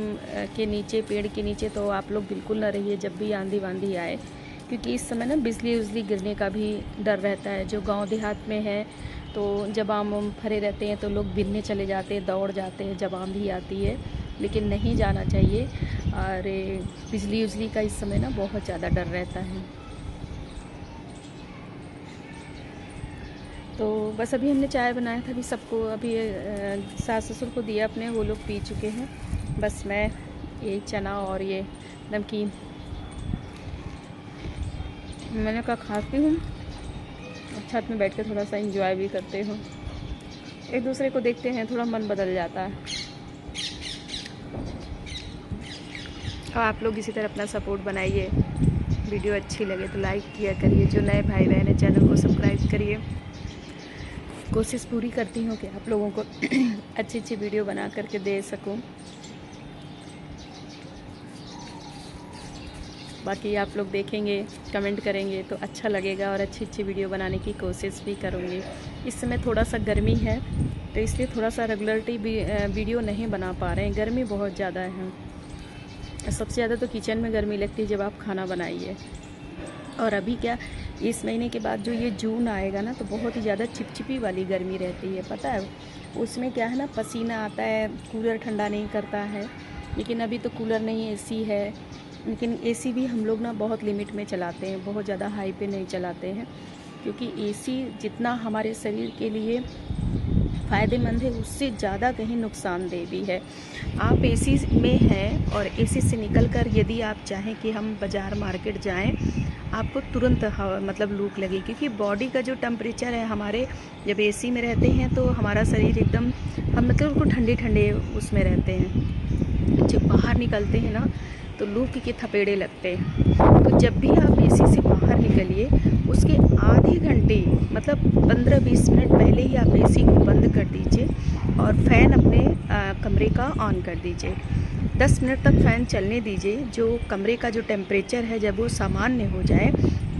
के नीचे, पेड़ के नीचे तो आप लोग बिल्कुल ना रहिए जब भी आंधी वांधी आए, क्योंकि इस समय ना बिजली उजली गिरने का भी डर रहता है। जो गांव देहात में है, तो जब आम वाम फरे रहते हैं तो लोग बिनने चले जाते हैं, दौड़ जाते हैं जब आंधी आती है, लेकिन नहीं जाना चाहिए। और बिजली उजली का इस समय ना बहुत ज़्यादा डर रहता है। तो बस अभी हमने चाय बनाया था, अभी सबको, अभी सास ससुर को दिया अपने, वो लोग पी चुके हैं। बस मैं ये चना और ये नमकीन मैंने कहा खाती हूँ, छत में बैठ के थोड़ा सा एंजॉय भी करते हो, एक दूसरे को देखते हैं, थोड़ा मन बदल जाता है। और आप लोग इसी तरह अपना सपोर्ट बनाइए, वीडियो अच्छी लगे तो लाइक किया करिए, जो नए भाई बहन हैं चैनल को सब्सक्राइब करिए। कोशिश पूरी करती हूँ कि आप लोगों को अच्छी अच्छी वीडियो बना करके दे सकूँ। बाकी आप लोग देखेंगे, कमेंट करेंगे तो अच्छा लगेगा, और अच्छी अच्छी वीडियो बनाने की कोशिश भी करूँगी। इस समय थोड़ा सा गर्मी है, तो इसलिए थोड़ा सा रेगुलरिटी वीडियो नहीं बना पा रहे हैं, गर्मी बहुत ज़्यादा है। सबसे ज़्यादा तो किचन में गर्मी लगती है जब आप खाना बनाइए। और अभी क्या, इस महीने के बाद जो ये जून आएगा ना, तो बहुत ही ज़्यादा चिपचिपी वाली गर्मी रहती है, पता है। उसमें क्या है ना, पसीना आता है, कूलर ठंडा नहीं करता है। लेकिन अभी तो कूलर नहीं, एसी है, लेकिन एसी भी हम लोग ना बहुत लिमिट में चलाते हैं, बहुत ज़्यादा हाई पे नहीं चलाते हैं, क्योंकि एसी जितना हमारे शरीर के लिए फ़ायदेमंद है, उससे ज़्यादा कहीं नुकसानदेह भी है। आप एसी में हैं और एसी से निकलकर यदि आप चाहें कि हम बाज़ार मार्केट जाएं, आपको तुरंत हवा मतलब लू लगे, क्योंकि बॉडी का जो टेम्परेचर है हमारे, जब एसी में रहते हैं तो हमारा शरीर एकदम, हम मतलब उसको ठंडे ठंडे उसमें रहते हैं। जब बाहर निकलते हैं ना तो लू के थपेड़े लगते हैं। तो जब भी आप एसी से बाहर निकलिए, उसके आधे घंटे मतलब 15-20 मिनट पहले ही आप एसी को बंद कर दीजिए और फ़ैन अपने कमरे का ऑन कर दीजिए। 10 मिनट तक फ़ैन चलने दीजिए। जो कमरे का जो टेम्परेचर है जब वो सामान्य हो जाए,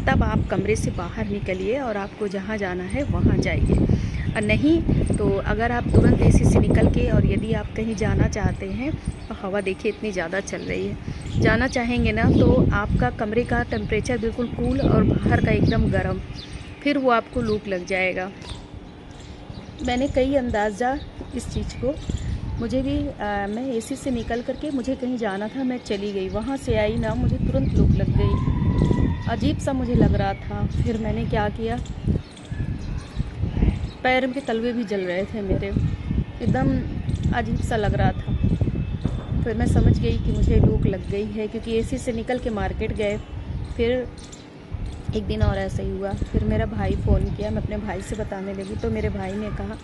तब आप कमरे से बाहर निकलिए और आपको जहाँ जाना है वहाँ जाइए। और नहीं तो अगर आप तुरंत एसी से निकल के और यदि आप कहीं जाना चाहते हैं, तो हवा देखिए इतनी ज़्यादा चल रही है, जाना चाहेंगे ना तो आपका कमरे का टेम्परेचर बिल्कुल कूल और बाहर का एकदम गर्म, फिर वो आपको लू लग जाएगा। मैंने कई अंदाज़ा इस चीज़ को, मुझे भी मैं एसी से निकल करके मुझे कहीं जाना था, मैं चली गई, वहाँ से आई ना मुझे तुरंत लू लग गई। अजीब सा मुझे लग रहा था। फिर मैंने क्या किया, पैर के तलवे भी जल रहे थे मेरे, एकदम अजीब सा लग रहा था। फिर मैं समझ गई कि मुझे लू लग गई है, क्योंकि एसी से निकल के मार्केट गए। फिर एक दिन और ऐसा ही हुआ। फिर मेरा भाई फ़ोन किया, मैं अपने भाई से बताने लगी तो मेरे भाई ने कहा,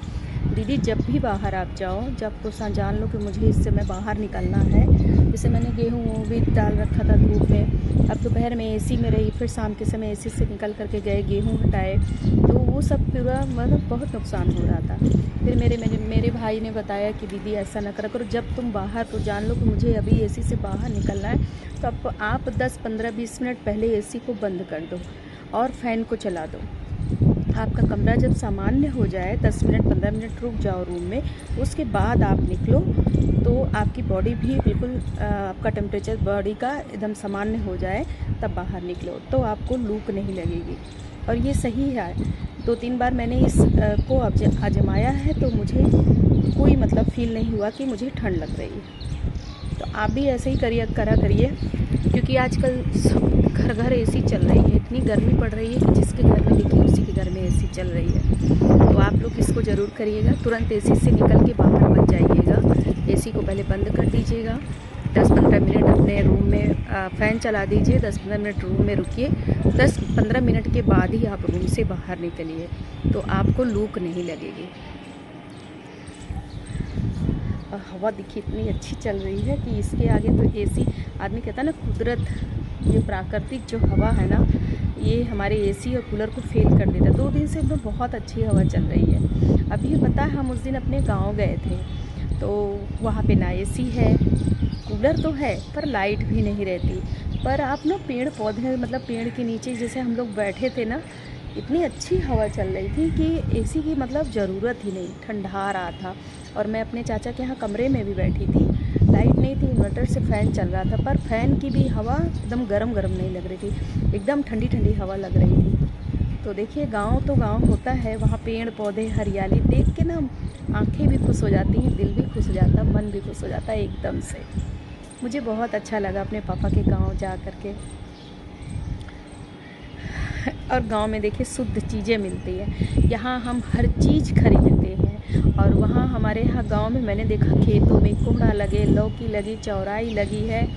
दीदी जब भी बाहर आप जाओ, जब तो जान लो कि मुझे इस समय बाहर निकलना है। जैसे मैंने गेहूँ भी डाल रखा था धूप में, अब दोपहर में एसी में रही, फिर शाम के समय एसी से निकल करके गए, गेहूँ हटाए, तो वो सब पूरा मतलब बहुत नुकसान हो रहा था। फिर मेरे भाई ने बताया कि दीदी ऐसा ना करा करो, जब तुम बाहर, तो जान लो कि मुझे अभी एसी से बाहर निकलना है, तो अब आप 10-15-20 मिनट पहले एसी को बंद कर दो और फ़ैन को चला दो। आपका कमरा जब सामान्य हो जाए, 10 मिनट 15 मिनट रुक जाओ रूम में, उसके बाद आप निकलो, तो आपकी बॉडी भी बिल्कुल आपका टेम्परेचर बॉडी का एकदम सामान्य हो जाए, तब बाहर निकलो, तो आपको लू नहीं लगेगी। और ये सही है। 2-3 बार मैंने इस को आजमाया है, तो मुझे कोई मतलब फ़ील नहीं हुआ कि मुझे ठंड लग रही है। तो आप भी ऐसे ही करा करिए, क्योंकि आजकल सब घर घर एसी चल रही है, इतनी गर्मी पड़ रही है कि जिसके घर में देखिए उसी के घर में एसी चल रही है। तो आप लोग इसको ज़रूर करिएगा, तुरंत एसी से निकल के बाहर मत जाइएगा, एसी को पहले बंद कर दीजिएगा, 10-15 मिनट अपने रूम में फ़ैन चला दीजिए, 10-15 मिनट रूम में रुकिए, 10-15 मिनट के बाद ही आप रूम से बाहर निकलिए, तो आपको लू नहीं लगेगी। और हवा देखिए इतनी अच्छी चल रही है कि इसके आगे तो एसी, आदमी कहता है ना कुदरत, ये प्राकृतिक जो हवा है ना, ये हमारे एसी और कूलर को फेल कर देता है। 2 दिन से एकदम बहुत अच्छी हवा चल रही है। अभी पता है हम उस दिन अपने गांव गए थे, तो वहाँ पे ना एसी है, कूलर तो है पर लाइट भी नहीं रहती, पर आप ना पेड़ पौधे मतलब पेड़ के नीचे जैसे हम लोग बैठे थे ना, इतनी अच्छी हवा चल रही थी कि एसी की मतलब ज़रूरत ही नहीं, ठंडा रहा था। और मैं अपने चाचा के यहाँ कमरे में भी बैठी थी, लाइट नहीं थी, इन्वर्टर से फ़ैन चल रहा था, पर फ़ैन की भी हवा एकदम गरम गरम नहीं लग रही थी, एकदम ठंडी ठंडी हवा लग रही थी। तो देखिए गांव तो गांव होता है, वहाँ पेड़ पौधे हरियाली देख के ना आंखें भी खुश हो जाती हैं, दिल भी खुश हो जाता है, मन भी खुश हो जाता है एकदम से। मुझे बहुत अच्छा लगा अपने पापा के गांव जा कर के। और गांव में देखिए शुद्ध चीज़ें मिलती हैं, यहाँ हम हर चीज़ खरीदते हैं, और वहाँ हमारे यहाँ गांव में मैंने देखा खेतों में कोहड़ा लगे, लौकी लगी, चौराई लगी है,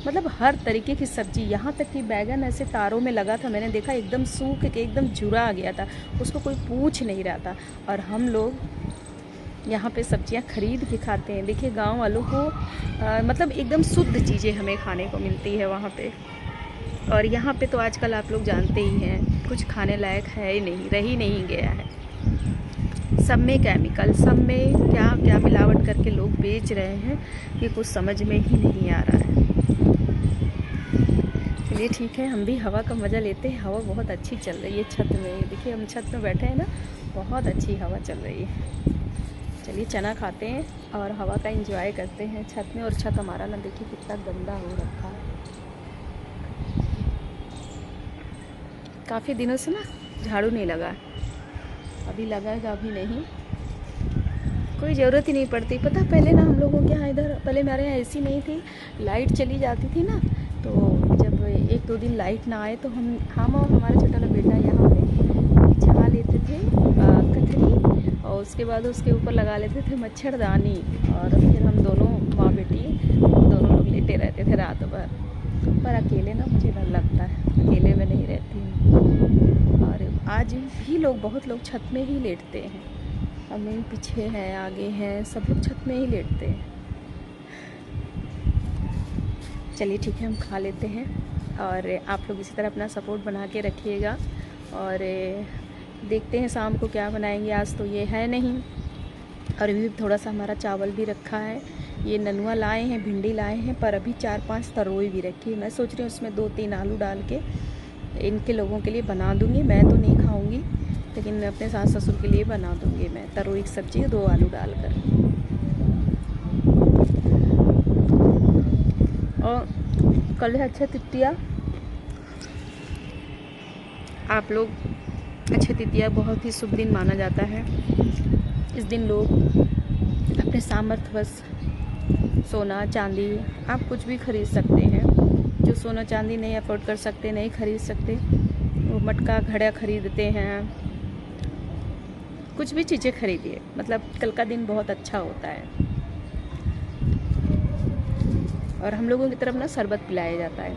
मतलब हर तरीके की सब्ज़ी, यहाँ तक कि बैगन ऐसे तारों में लगा था, मैंने देखा एकदम सूख के एकदम जुड़ा आ गया था, उसको कोई पूछ नहीं रहा था, और हम लोग यहाँ पे सब्जियाँ खरीद के खाते हैं। देखिए गांव वालों को मतलब एकदम शुद्ध चीज़ें हमें खाने को मिलती है वहाँ पे। और यहाँ पे तो आजकल आप लोग जानते ही हैं, कुछ खाने लायक है ही नहीं, रह ही नहीं गया है, सब में केमिकल, सब में क्या क्या मिलावट करके लोग बेच रहे हैं कि कुछ समझ में ही नहीं आ रहा है। चलिए ठीक है, हम भी हवा का मज़ा लेते हैं। हवा बहुत अच्छी चल रही है छत में, देखिए हम छत में बैठे हैं ना, बहुत अच्छी हवा चल रही है। चलिए चना खाते हैं और हवा का एंजॉय करते हैं छत में। और छत हमारा ना देखिए कितना गंदा हो रखा है, काफ़ी दिनों से ना झाड़ू नहीं लगा, अभी लगाएगा, अभी नहीं, कोई ज़रूरत ही नहीं पड़ती। पता पहले ना हम लोगों के यहाँ इधर, पहले हमारे यहाँ एसी नहीं थी, लाइट चली जाती थी ना, तो जब 1-2 दिन लाइट ना आए तो हम और हमारा छोटा वाला बेटा यहाँ पे बिछा लेते थे कथरी, और उसके बाद उसके ऊपर लगा लेते थे मच्छरदानी, और फिर हम दोनों माँ बेटी दोनों लोग लेटे रहते थे रात भर। पर अकेले ना मुझे डर लगता है, अकेले में नहीं रहती हूँ। और आज भी बहुत लोग छत में ही लेटते हैं, हम पीछे हैं आगे हैं, सब लोग छत में ही लेटते हैं। चलिए ठीक है, हम खा लेते हैं, और आप लोग इसी तरह अपना सपोर्ट बना के रखिएगा। और देखते हैं शाम को क्या बनाएंगे। आज तो ये है नहीं, और अभी थोड़ा सा हमारा चावल भी रखा है। ये ननुआ लाए हैं, भिंडी लाए हैं, पर अभी 4-5 तरोई भी रखी है। मैं सोच रही हूँ उसमें 2-3 आलू डाल के इनके लोगों के लिए बना दूँगी। मैं तो नहीं खाऊँगी, लेकिन अपने सास ससुर के लिए बना दूँगी मैं तरोई की सब्ज़ी 2 आलू डालकर। और कल है अक्षय तृतीया। आप लोग अक्षय तृतीया बहुत ही शुभ दिन माना जाता है। इस दिन लोग अपने सामर्थ्यवश सोना चांदी, आप कुछ भी खरीद सकते हैं। जो सोना चांदी नहीं अफोर्ड कर सकते, नहीं खरीद सकते, वो मटका घड़ा खरीदते हैं। कुछ भी चीज़ें खरीदिए, मतलब कल का दिन बहुत अच्छा होता है। और हम लोगों की तरफ ना शरबत पिलाया जाता है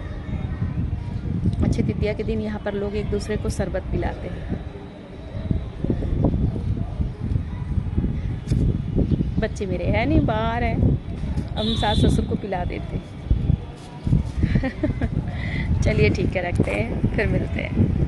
अक्षय तृतीया के दिन। यहाँ पर लोग एक दूसरे को शरबत पिलाते हैं। बच्चे मेरे हैं नहीं, बाहर हैं, हम सास ससुर को पिला देते। चलिए ठीक है, रखते हैं, फिर मिलते हैं।